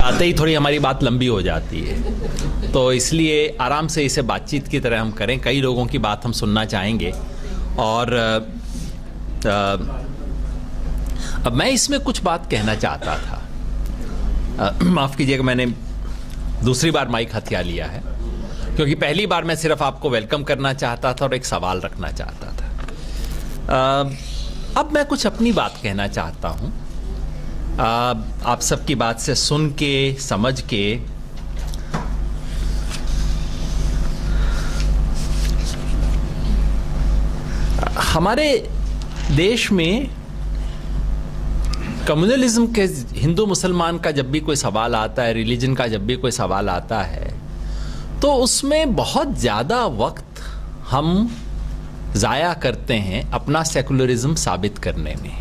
आते ही थोड़ी हमारी बात लंबी हो जाती है, तो इसलिए आराम से इसे बातचीत की तरह हम करें। कई लोगों की बात हम सुनना चाहेंगे। और अब मैं इसमें कुछ बात कहना चाहता था। माफ़ कीजिएगा, मैंने दूसरी बार माइक हथिया लिया है, क्योंकि पहली बार मैं सिर्फ आपको वेलकम करना चाहता था और एक सवाल रखना चाहता था। अब मैं कुछ अपनी बात कहना चाहता हूँ। आप सबकी बात से सुन के, समझ के हमारे देश में कम्युनलिज्म के, हिंदू मुसलमान का जब भी कोई सवाल आता है, रिलीजन का जब भी कोई सवाल आता है, तो उसमें बहुत ज़्यादा वक्त हम ज़ाया करते हैं अपना सेकुलरिज्म साबित करने में।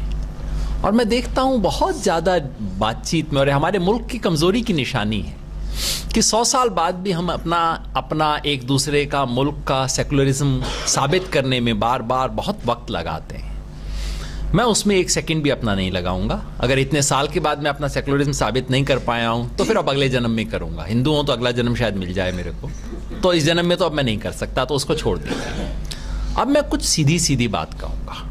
और मैं देखता हूँ बहुत ज़्यादा बातचीत में, और हमारे मुल्क की कमज़ोरी की निशानी है कि 100 साल बाद भी हम अपना एक दूसरे का, मुल्क का सेकुलरिज्म साबित करने में बार बार बहुत वक्त लगाते हैं। मैं उसमें एक सेकंड भी अपना नहीं लगाऊंगा। अगर इतने साल के बाद मैं अपना सेकुलरिज्म साबित नहीं कर पाया हूं, तो फिर अब अगले जन्म में करूंगा। हिंदू हूं तो अगला जन्म शायद मिल जाए मेरे को, तो इस जन्म में तो अब मैं नहीं कर सकता, तो उसको छोड़ दीजिए। अब मैं कुछ सीधी सीधी बात कहूंगा।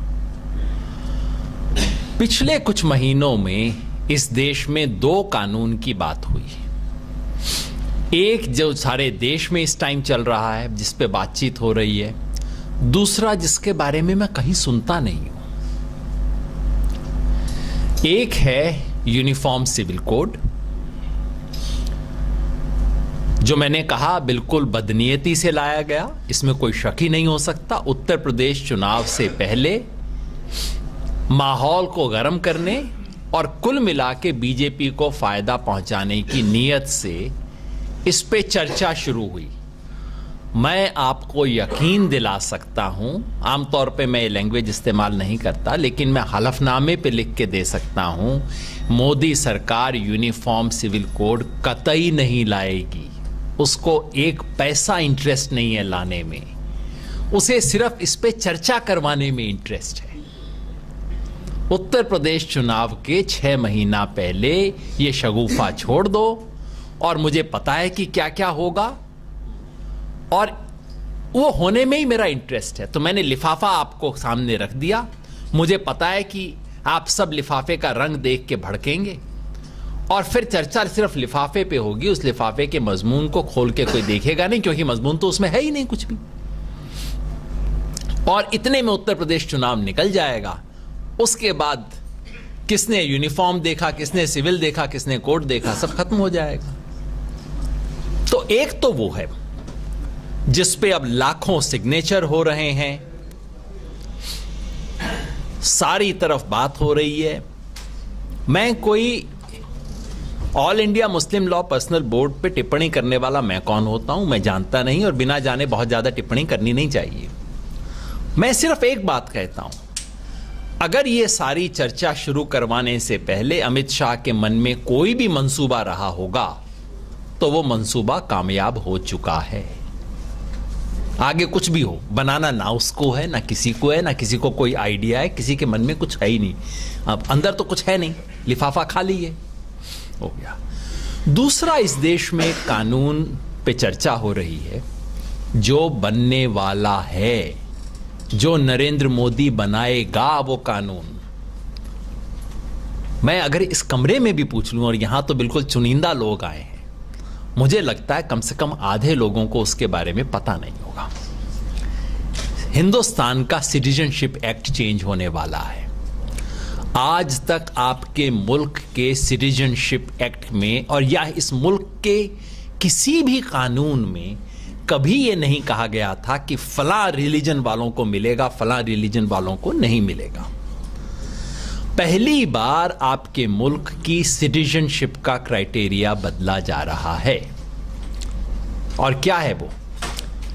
पिछले कुछ महीनों में इस देश में 2 कानून की बात हुई। एक जो सारे देश में इस टाइम चल रहा है, जिस पे बातचीत हो रही है। दूसरा जिसके बारे में मैं कहीं सुनता नहीं हूं। एक है यूनिफॉर्म सिविल कोड, जो मैंने कहा बिल्कुल बदनीयती से लाया गया, इसमें कोई शक ही नहीं हो सकता। उत्तर प्रदेश चुनाव से पहले माहौल को गर्म करने और कुल मिला के बीजेपी को फायदा पहुंचाने की नीयत से इस पे चर्चा शुरू हुई। मैं आपको यकीन दिला सकता हूं, आमतौर पे मैं ये लैंग्वेज इस्तेमाल नहीं करता, लेकिन मैं हलफनामे पे लिख के दे सकता हूं, मोदी सरकार यूनिफॉर्म सिविल कोड कतई नहीं लाएगी। उसको एक पैसा इंटरेस्ट नहीं है लाने में, उसे सिर्फ इस पे चर्चा करवाने में इंटरेस्ट है। उत्तर प्रदेश चुनाव के 6 महीना पहले ये शगुफा छोड़ दो, और मुझे पता है कि क्या क्या होगा, और वो होने में ही मेरा इंटरेस्ट है। तो मैंने लिफाफा आपको सामने रख दिया। मुझे पता है कि आप सब लिफाफे का रंग देख के भड़केंगे, और फिर चर्चा सिर्फ लिफाफे पे होगी। उस लिफाफे के मजमून को खोल के कोई देखेगा नहीं, क्योंकि मजमून तो उसमें है ही नहीं कुछ भी। और इतने में उत्तर प्रदेश चुनाव निकल जाएगा। उसके बाद किसने यूनिफॉर्म देखा, किसने सिविल देखा, किसने कोड देखा, सब खत्म हो जाएगा। तो एक तो वो है जिस पे अब लाखों सिग्नेचर हो रहे हैं, सारी तरफ बात हो रही है। मैं कोई all India Muslim law personal board पे टिप्पणी करने वाला मैं कौन होता हूं, मैं जानता नहीं, और बिना जाने बहुत ज्यादा टिप्पणी करनी नहीं चाहिए। मैं सिर्फ एक बात कहता हूं, अगर ये सारी चर्चा शुरू करवाने से पहले अमित शाह के मन में कोई भी मंसूबा रहा होगा, तो वो मंसूबा कामयाब हो चुका है। आगे कुछ भी हो, बनाना ना उसको है, ना किसी को है, ना किसी को कोई आइडिया है, किसी के मन में कुछ है ही नहीं। अब अंदर तो कुछ है नहीं, लिफाफा खाली है, हो गया। दूसरा, इस देश में कानून पे चर्चा हो रही है जो बनने वाला है, जो नरेंद्र मोदी बनाएगा वो कानून। मैं अगर इस कमरे में भी पूछ लूं, और यहां तो बिल्कुल चुनिंदा लोग आए हैं, मुझे लगता है कम से कम आधे लोगों को उसके बारे में पता नहीं होगा। हिंदुस्तान का सिटीजनशिप एक्ट चेंज होने वाला है। आज तक आपके मुल्क के सिटीजनशिप एक्ट में, और या इस मुल्क के किसी भी कानून में कभी ये नहीं कहा गया था कि फला रिलीजन वालों को मिलेगा, फला रिलीजन वालों को नहीं मिलेगा। पहली बार आपके मुल्क की सिटीजनशिप का क्राइटेरिया बदला जा रहा है। और क्या है वो,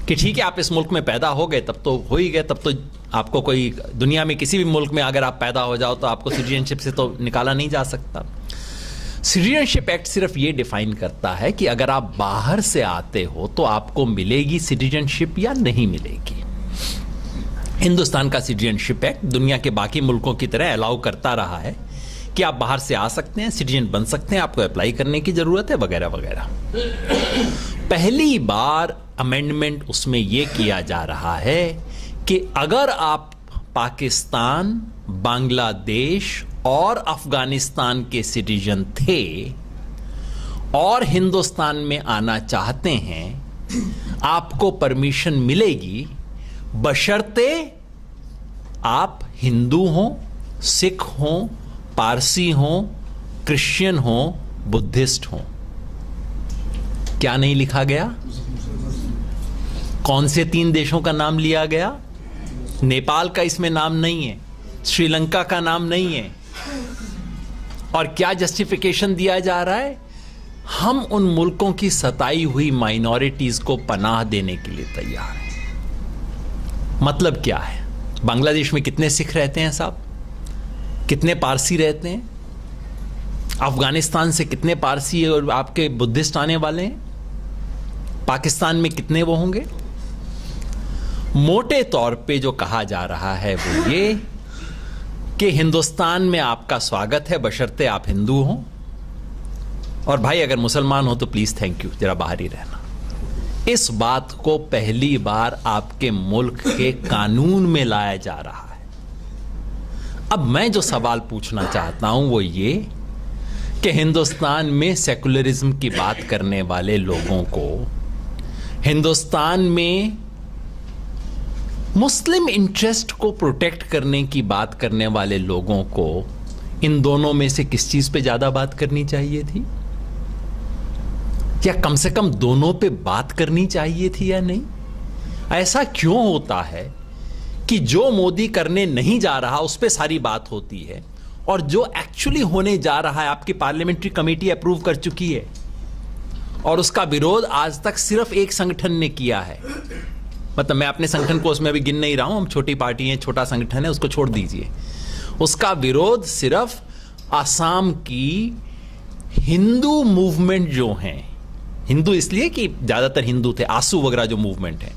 कि ठीक है आप इस मुल्क में पैदा हो गए, तब तो हो ही गए, तब तो आपको कोई दुनिया में किसी भी मुल्क में अगर आप पैदा हो जाओ तो आपको सिटीजनशिप से तो निकाला नहीं जा सकता। सिटीजनशिप एक्ट सिर्फ ये डिफाइन करता है कि अगर आप बाहर से आते हो तो आपको मिलेगी सिटीजनशिप या नहीं मिलेगी। हिंदुस्तान का सिटीजनशिप एक्ट दुनिया के बाकी मुल्कों की तरह अलाउ करता रहा है कि आप बाहर से आ सकते हैं, सिटीजन बन सकते हैं, आपको अप्लाई करने की जरूरत है, वगैरह वगैरह। पहली बार अमेंडमेंट उसमें यह किया जा रहा है कि अगर आप पाकिस्तान, बांग्लादेश और अफगानिस्तान के सिटीजन थे और हिंदुस्तान में आना चाहते हैं, आपको परमिशन मिलेगी, बशर्ते आप हिंदू हो, सिख हो, पारसी हो, क्रिश्चियन हो, बुद्धिस्ट हो। क्या नहीं लिखा गया? कौन से 3 देशों का नाम लिया गया? नेपाल का इसमें नाम नहीं है, श्रीलंका का नाम नहीं है। और क्या जस्टिफिकेशन दिया जा रहा है? हम उन मुल्कों की सताई हुई माइनॉरिटीज को पनाह देने के लिए तैयार हैं। मतलब क्या है? बांग्लादेश में कितने सिख रहते हैं साहब? कितने पारसी रहते हैं? अफगानिस्तान से कितने पारसी और आपके बुद्धिस्ट आने वाले हैं? पाकिस्तान में कितने वो होंगे? मोटे तौर पे जो कहा जा रहा है वो ये कि हिंदुस्तान में आपका स्वागत है, बशर्ते आप हिंदू हो, और भाई अगर मुसलमान हो तो प्लीज थैंक यू, जरा बाहर ही रहना। इस बात को पहली बार आपके मुल्क के कानून में लाया जा रहा है। अब मैं जो सवाल पूछना चाहता हूं वो ये कि हिंदुस्तान में सेकुलरिज्म की बात करने वाले लोगों को, हिंदुस्तान में मुस्लिम इंटरेस्ट को प्रोटेक्ट करने की बात करने वाले लोगों को, इन दोनों में से किस चीज पे ज्यादा बात करनी चाहिए थी? या कम से कम दोनों पे बात करनी चाहिए थी या नहीं? ऐसा क्यों होता है कि जो मोदी करने नहीं जा रहा उस पे सारी बात होती है, और जो एक्चुअली होने जा रहा है आपकी पार्लियामेंट्री कमेटी अप्रूव कर चुकी है, और उसका विरोध आज तक सिर्फ एक संगठन ने किया है। मतलब मैं अपने संगठन को उसमें अभी गिन नहीं रहा हूं, हम छोटी पार्टी है, छोटा संगठन है, उसको छोड़ दीजिए। उसका विरोध सिर्फ आसाम की हिंदू मूवमेंट जो हैं, हिंदू इसलिए कि ज्यादातर हिंदू थे, आसू वगैरह जो मूवमेंट है,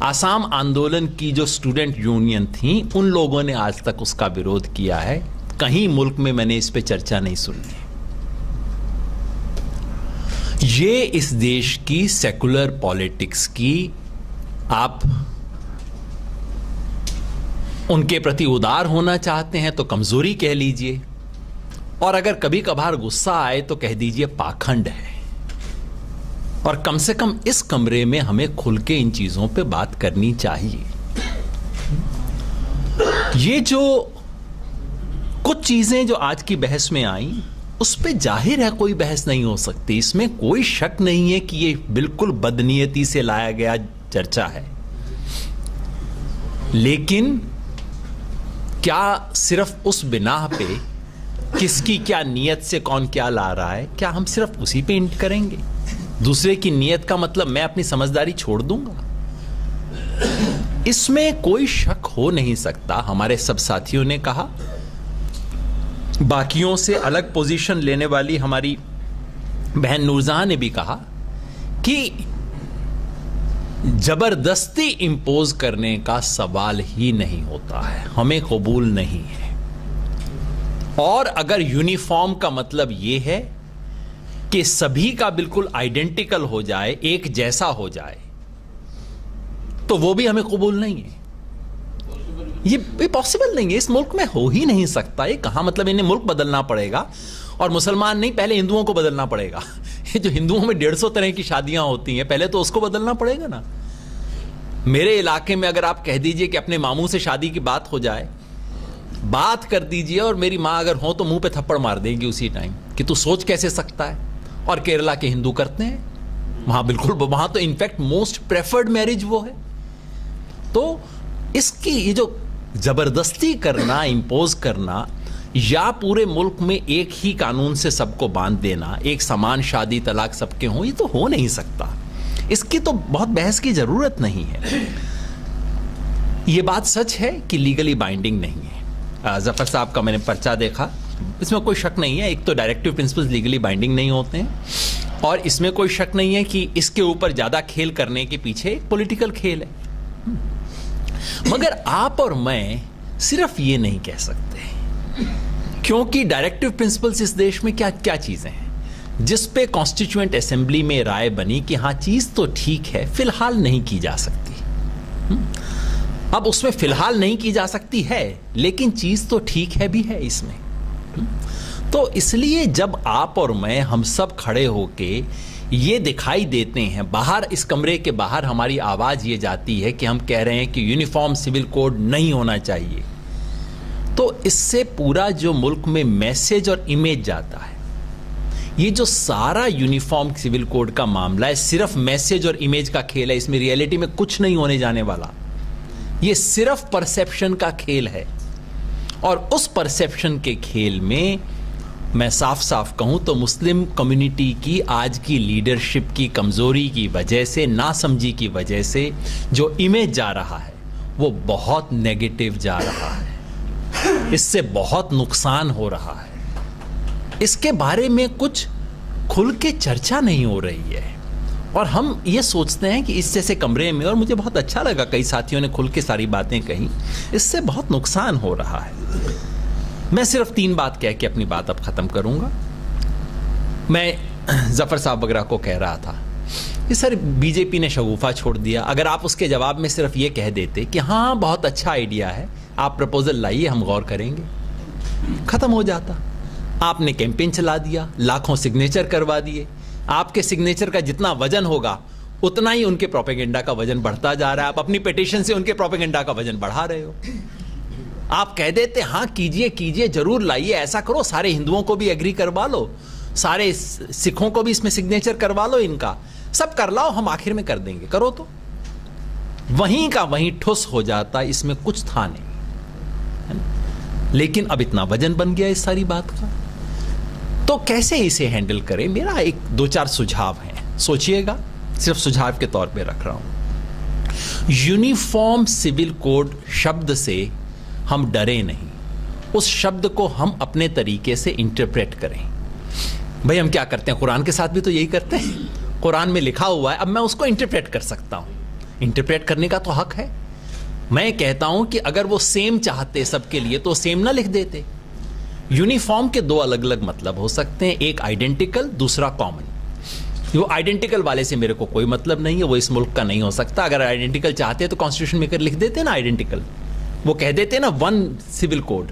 आसाम आंदोलन की जो स्टूडेंट यूनियन थी, उन लोगों ने आज तक उसका विरोध किया है। कहीं मुल्क में मैंने इस पे चर्चा नहीं सुनी। ये इस देश की सेकुलर पॉलिटिक्स की, आप उनके प्रति उदार होना चाहते हैं तो कमजोरी कह लीजिए, और अगर कभी कभार गुस्सा आए तो कह दीजिए पाखंड है। और कम से कम इस कमरे में हमें खुल के इन चीजों पे बात करनी चाहिए। ये जो कुछ चीजें जो आज की बहस में आई, उस पे जाहिर है कोई बहस नहीं हो सकती, इसमें कोई शक नहीं है कि ये बिल्कुल बदनीयती से लाया गया चर्चा है। लेकिन क्या सिर्फ उस बिना पे किसकी क्या नीयत से कौन क्या ला रहा है, क्या हम सिर्फ उसी पे इंट करेंगे? दूसरे की नीयत का मतलब मैं अपनी समझदारी छोड़ दूंगा? इसमें कोई शक हो नहीं सकता। हमारे सब साथियों ने कहा, बाकियों से अलग पोजीशन लेने वाली हमारी बहन नूरजहां ने भी कहा कि जबरदस्ती इंपोज करने का सवाल ही नहीं होता है, हमें कबूल नहीं है। और अगर यूनिफॉर्म का मतलब यह है कि सभी का बिल्कुल आइडेंटिकल हो जाए, एक जैसा हो जाए, तो वो भी हमें कबूल नहीं है। ये पॉसिबल नहीं है, इस मुल्क में हो ही नहीं सकता। ये कहां, मतलब इन्हें मुल्क बदलना पड़ेगा, और मुसलमान नहीं, पहले हिंदुओं को बदलना पड़ेगा। ये जो हिंदुओं में 150 तरह की शादियां होती हैं, पहले तो उसको बदलना पड़ेगा ना। मेरे इलाके में अगर आप कह दीजिए कि अपने मामू से शादी की बात हो जाए, बात कर दीजिए, और मेरी मां अगर हो तो मुंह पे थप्पड़ मार देगी उसी टाइम कि तू सोच कैसे सकता है। और केरला के हिंदू करते हैं, वहां बिल्कुल, वहां तो इनफैक्ट मोस्ट प्रेफर्ड मैरिज वो है। तो इसकी ये जो जबरदस्ती करना, इंपोज करना, या पूरे मुल्क में एक ही कानून से सबको बांध देना, एक समान शादी तलाक सबके हों, ये तो हो नहीं सकता। इसकी तो बहुत बहस की जरूरत नहीं है। ये बात सच है कि लीगली बाइंडिंग नहीं है। जफर साहब का मैंने पर्चा देखा, इसमें कोई शक नहीं है। एक तो डायरेक्टिव प्रिंसिपल्स लीगली बाइंडिंग नहीं होते हैं, और इसमें कोई शक नहीं है कि इसके ऊपर ज्यादा खेल करने के पीछे एक पॉलिटिकल खेल है। मगर आप और मैं सिर्फ ये नहीं कह सकते क्योंकि डायरेक्टिव प्रिंसिपल्स इस देश में क्या क्या चीजें हैं जिस पे कॉन्स्टिट्यूएंट असेंबली में राय बनी कि हाँ चीज तो ठीक है, फिलहाल नहीं की जा सकती। अब उसमें फिलहाल नहीं की जा सकती है, लेकिन चीज तो ठीक है भी है इसमें। तो इसलिए जब आप और मैं, हम सब खड़े होके ये दिखाई देते हैं, बाहर इस कमरे के बाहर हमारी आवाज ये जाती है कि हम कह रहे हैं कि यूनिफॉर्म सिविल कोड नहीं होना चाहिए, तो इससे पूरा जो मुल्क में मैसेज और इमेज जाता है, ये जो सारा यूनिफॉर्म सिविल कोड का मामला है सिर्फ मैसेज और इमेज का खेल है। इसमें रियलिटी में कुछ नहीं होने जाने वाला। ये सिर्फ परसेप्शन का खेल है, और उस परसेप्शन के खेल में मैं साफ साफ कहूं तो मुस्लिम कम्युनिटी की आज की लीडरशिप की कमजोरी की वजह से, नासमझी की वजह से जो इमेज जा रहा है वो बहुत नेगेटिव जा रहा है। इससे बहुत नुकसान हो रहा है। इसके बारे में कुछ खुल के चर्चा नहीं हो रही है, और हम ये सोचते हैं कि इस जैसे कमरे में, और मुझे बहुत अच्छा लगा कई साथियों ने खुल के सारी बातें कही, इससे बहुत नुकसान हो रहा है। मैं सिर्फ 3 बात कह के अपनी बात अब खत्म करूंगा। मैं जफर साहब वगैरह को कह रहा था कि सर बीजेपी ने शगुफा छोड़ दिया। अगर आप उसके जवाब में सिर्फ ये कह देते कि हाँ बहुत अच्छा आइडिया है, आप प्रपोजल लाइए, हम गौर करेंगे, खत्म हो जाता। आपने कैंपेन चला दिया, लाखों सिग्नेचर करवा दिए। आपके सिग्नेचर का जितना वजन होगा उतना ही उनके प्रोपेगेंडा का वजन बढ़ता जा रहा है। आप अपनी पिटीशन से उनके प्रोपेगेंडा का वजन बढ़ा रहे हो। आप कह देते हाँ कीजिए कीजिए, जरूर लाइए, ऐसा करो, सारे हिंदुओं को भी एग्री करवा लो, सारे सिखों को भी इसमें सिग्नेचर करवा लो, इनका सब कर लाओ, हम आखिर में कर देंगे, करो। तो वहीं का वहीं ठुस हो जाता, इसमें कुछ था नहीं, है ना? लेकिन अब इतना वजन बन गया इस सारी बात का, तो कैसे इसे हैंडल करें? मेरा 1-2-4 सुझाव हैं, सोचिएगा, सिर्फ सुझाव के तौर पे रख रहा हूं। यूनिफॉर्म सिविल कोड शब्द से हम डरे नहीं, उस शब्द को हम अपने तरीके से इंटरप्रेट करें। भाई हम क्या करते हैं, कुरान के साथ भी तो यही करते हैं। कुरान में लिखा हुआ है, अब मैं उसको इंटरप्रेट कर सकता हूं, इंटरप्रेट करने का तो हक है। मैं कहता हूं कि अगर वो सेम चाहते सबके लिए तो सेम ना लिख देते। यूनिफॉर्म के 2 अलग अलग मतलब हो सकते हैं, एक आइडेंटिकल, दूसरा कॉमन। वो आइडेंटिकल वाले से मेरे को कोई मतलब नहीं है, वो इस मुल्क का नहीं हो सकता। अगर आइडेंटिकल चाहते तो कॉन्स्टिट्यूशन मेकर लिख देते ना आइडेंटिकल, वो कह देते ना 1 सिविल कोड।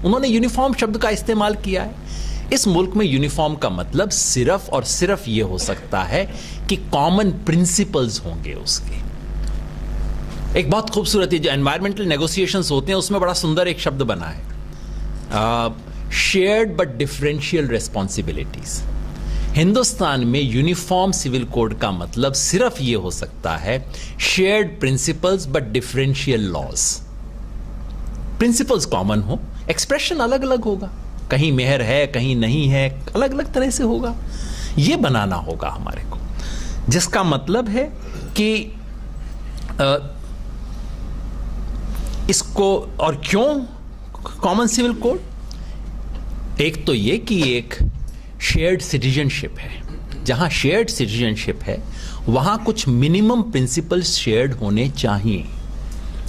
उन्होंने यूनिफॉर्म शब्द का इस्तेमाल किया है। इस मुल्क में यूनिफॉर्म का मतलब सिर्फ और सिर्फ ये हो सकता है कि कॉमन प्रिंसिपल्स होंगे उसके। एक बहुत खूबसूरत, जो एनवायरमेंटल नेगोशिएशंस होते हैं उसमें बड़ा सुंदर एक शब्द बना है, shared but differential responsibilities. Hindustan में यूनिफॉर्म सिविल कोड का मतलब सिर्फ ये हो सकता है shared principles but differential laws. Principles common हो, एक्सप्रेशन अलग अलग होगा, कहीं मेहर है कहीं नहीं है, अलग अलग तरह से होगा। ये बनाना होगा हमारे को, जिसका मतलब है कि इसको, और क्यों कॉमन सिविल कोड? एक तो ये कि एक शेयर्ड सिटीजनशिप है, जहां शेयर्ड सिटीजनशिप है वहां कुछ मिनिमम प्रिंसिपल्स शेयर्ड होने चाहिए।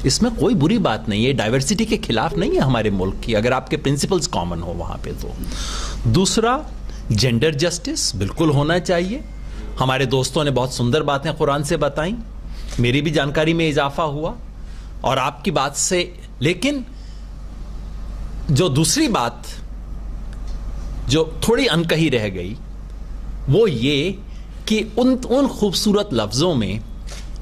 इसमें कोई बुरी बात नहीं है, डाइवर्सिटी के खिलाफ नहीं है हमारे मुल्क की, अगर आपके प्रिंसिपल्स कॉमन हो वहां पे तो। दूसरा, जेंडर जस्टिस बिल्कुल होना चाहिए। हमारे दोस्तों ने बहुत सुंदर बातें कुरान से बताई, मेरी भी जानकारी में इजाफा हुआ और आपकी बात से। लेकिन जो दूसरी बात जो थोड़ी अनकही रह गई वो ये कि उन खूबसूरत लफ्जों में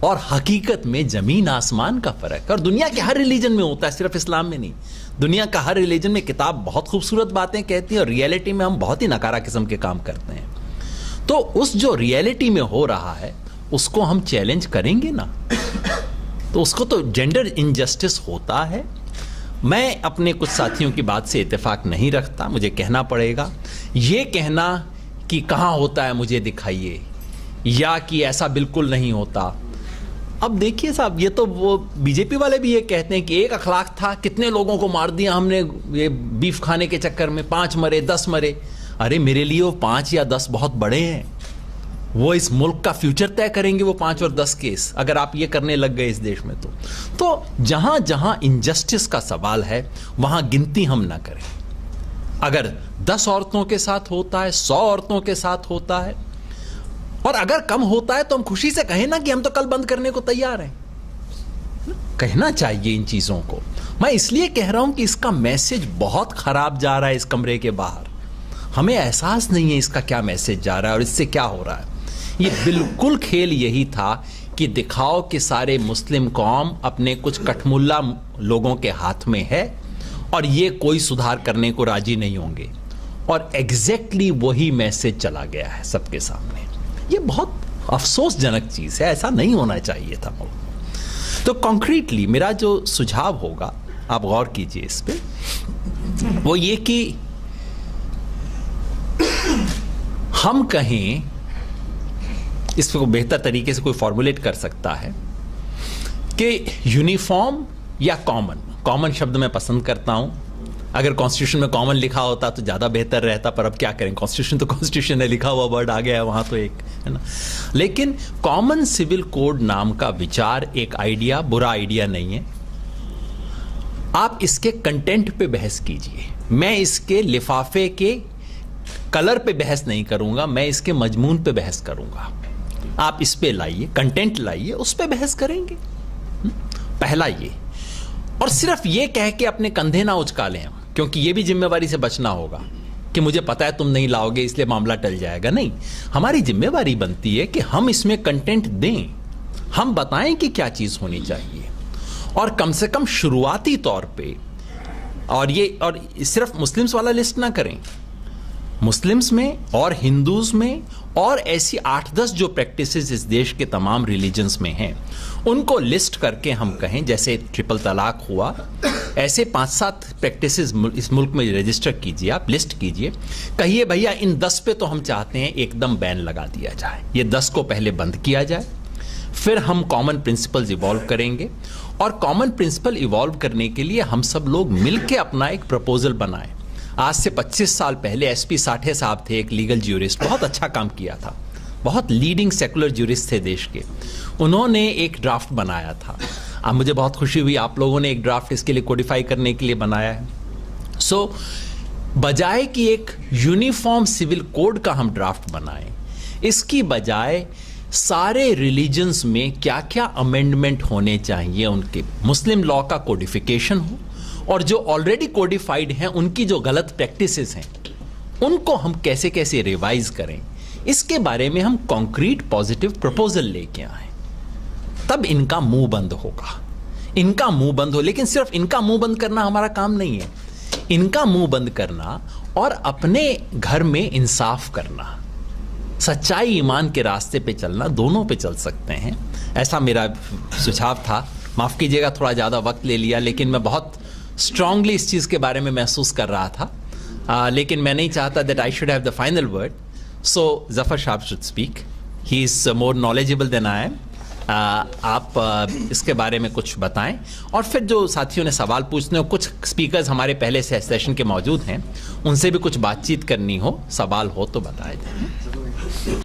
और हकीकत में जमीन आसमान का फर्क। और दुनिया के हर रिलीजन में होता है, सिर्फ इस्लाम में नहीं। दुनिया का हर रिलीजन में किताब बहुत खूबसूरत बातें कहती है और रियलिटी में हम बहुत ही नकारा किस्म के काम करते हैं। तो उस जो रियलिटी में हो रहा है उसको हम चैलेंज करेंगे ना, तो उसको तो जेंडर इनजस्टिस होता है। मैं अपने कुछ साथियों की बात से इत्तेफाक नहीं रखता, मुझे कहना पड़ेगा। ये कहना कि कहाँ होता है मुझे दिखाइए, या कि ऐसा बिल्कुल नहीं होता। अब देखिए साहब, ये तो वो बीजेपी वाले भी ये कहते हैं कि एक अखलाक था, कितने लोगों को मार दिया हमने ये बीफ खाने के चक्कर में, 5 मरे 10 मरे। अरे मेरे लिए वो 5 या 10 बहुत बड़े हैं, वो इस मुल्क का फ्यूचर तय करेंगे वो 5 और 10 केस, अगर आप ये करने लग गए इस देश में तो जहां जहां इनजस्टिस का सवाल है वहां गिनती हम ना करें। अगर 10 औरतों के साथ होता है, 100 औरतों के साथ होता है, और अगर कम होता है तो हम खुशी से कहें ना कि हम तो कल बंद करने को तैयार हैं। कहना चाहिए इन चीजों को। मैं इसलिए कह रहा हूं कि इसका मैसेज बहुत खराब जा रहा है इस कमरे के बाहर। हमें एहसास नहीं है इसका क्या मैसेज जा रहा है और इससे क्या हो रहा है। ये बिल्कुल खेल यही था कि दिखाओ कि सारे मुस्लिम कौम अपने कुछ कठमुल्ला लोगों के हाथ में है और ये कोई सुधार करने को राजी नहीं होंगे, और एग्जैक्टली वही मैसेज चला गया है सबके सामने। ये बहुत अफसोसजनक चीज है, ऐसा नहीं होना चाहिए था मुल्क में। तो कॉन्क्रीटली मेरा जो सुझाव होगा, आप गौर कीजिए इस पे, वो ये कि हम कहें, इसको बेहतर तरीके से कोई फॉर्मुलेट कर सकता है कि यूनिफॉर्म या कॉमन। कॉमन शब्द मैं पसंद करता हूं। अगर कॉन्स्टिट्यूशन में कॉमन लिखा होता तो ज्यादा बेहतर रहता, पर अब क्या करें, कॉन्स्टिट्यूशन तो कॉन्स्टिट्यूशन है, लिखा हुआ वर्ड आ गया है वहां, तो एक है ना। लेकिन कॉमन सिविल कोड नाम का विचार एक आइडिया, बुरा आइडिया नहीं है। आप इसके कंटेंट पे बहस कीजिए। मैं इसके लिफाफे के कलर पे बहस नहीं करूंगा, मैं इसके मजमून पे बहस करूंगा। आप इस पे लाइए, कंटेंट लाइए, उस पे बहस करेंगे। पहला ये, और सिर्फ ये कह के अपने कंधे ना उचका लें हम, क्योंकि ये भी जिम्मेवारी से बचना होगा कि मुझे पता है तुम नहीं लाओगे इसलिए मामला टल जाएगा। नहीं, हमारी जिम्मेवारी बनती है कि हम इसमें कंटेंट दें, हम बताएं कि क्या चीज होनी चाहिए, और कम से कम शुरुआती तौर पे। और सिर्फ मुस्लिम्स वाला लिस्ट ना करें, मुस्लिम्स में और हिंदूज में और ऐसी 8-10 जो प्रैक्टिसेस इस देश के तमाम रिलीजन्स में हैं, उनको लिस्ट करके हम कहें, जैसे ट्रिपल तलाक हुआ, ऐसे 5-7 प्रैक्टिसेस इस मुल्क में रजिस्टर कीजिए, आप लिस्ट कीजिए, कहिए भैया इन 10 पे तो हम चाहते हैं एकदम बैन लगा दिया जाए, ये 10 को पहले बंद किया जाए, फिर हम कॉमन प्रिंसिपल्स इवॉल्व करेंगे। और कॉमन प्रिंसिपल इवॉल्व करने के लिए हम सब लोग मिलकर अपना एक प्रपोजल बनाएं। आज से 25 साल पहले एसपी साठे साहब थे, एक लीगल ज्यूरिस्ट, बहुत अच्छा काम किया था, बहुत लीडिंग सेकुलर ज्यूरिस्ट थे देश के। उन्होंने एक ड्राफ्ट बनाया था। अब मुझे बहुत खुशी हुई आप लोगों ने एक ड्राफ्ट इसके लिए कोडिफाई करने के लिए बनाया है। सो बजाय कि एक यूनिफॉर्म सिविल कोड का हम ड्राफ्ट बनाएं, इसकी बजाय सारे रिलीजन्स में क्या क्या अमेंडमेंट होने चाहिए, उनके मुस्लिम लॉ का कोडिफिकेशन हो, और जो ऑलरेडी कोडिफाइड हैं उनकी जो गलत प्रैक्टिसेस हैं उनको हम कैसे कैसे रिवाइज करें, इसके बारे में हम कॉन्क्रीट पॉजिटिव प्रपोजल लेके आए, तब इनका मुंह बंद होगा। इनका मुंह बंद हो, लेकिन सिर्फ इनका मुंह बंद करना हमारा काम नहीं है। इनका मुंह बंद करना और अपने घर में इंसाफ करना, सच्चाई ईमान के रास्ते पे चलना, दोनों पे चल सकते हैं। ऐसा मेरा सुझाव था। माफ कीजिएगा थोड़ा ज्यादा वक्त ले लिया, लेकिन मैं बहुत स्ट्रांगली इस चीज के बारे में महसूस कर रहा था, लेकिन मैं नहीं चाहता that I should have the final word. So Zafar साहब should speak, he is more knowledgeable than I am. आप इसके बारे में कुछ बताएं, और फिर जो साथियों ने सवाल पूछने हो, कुछ स्पीकर्स हमारे पहले से सेशन के मौजूद हैं, उनसे भी कुछ बातचीत करनी हो, सवाल हो तो बताएं।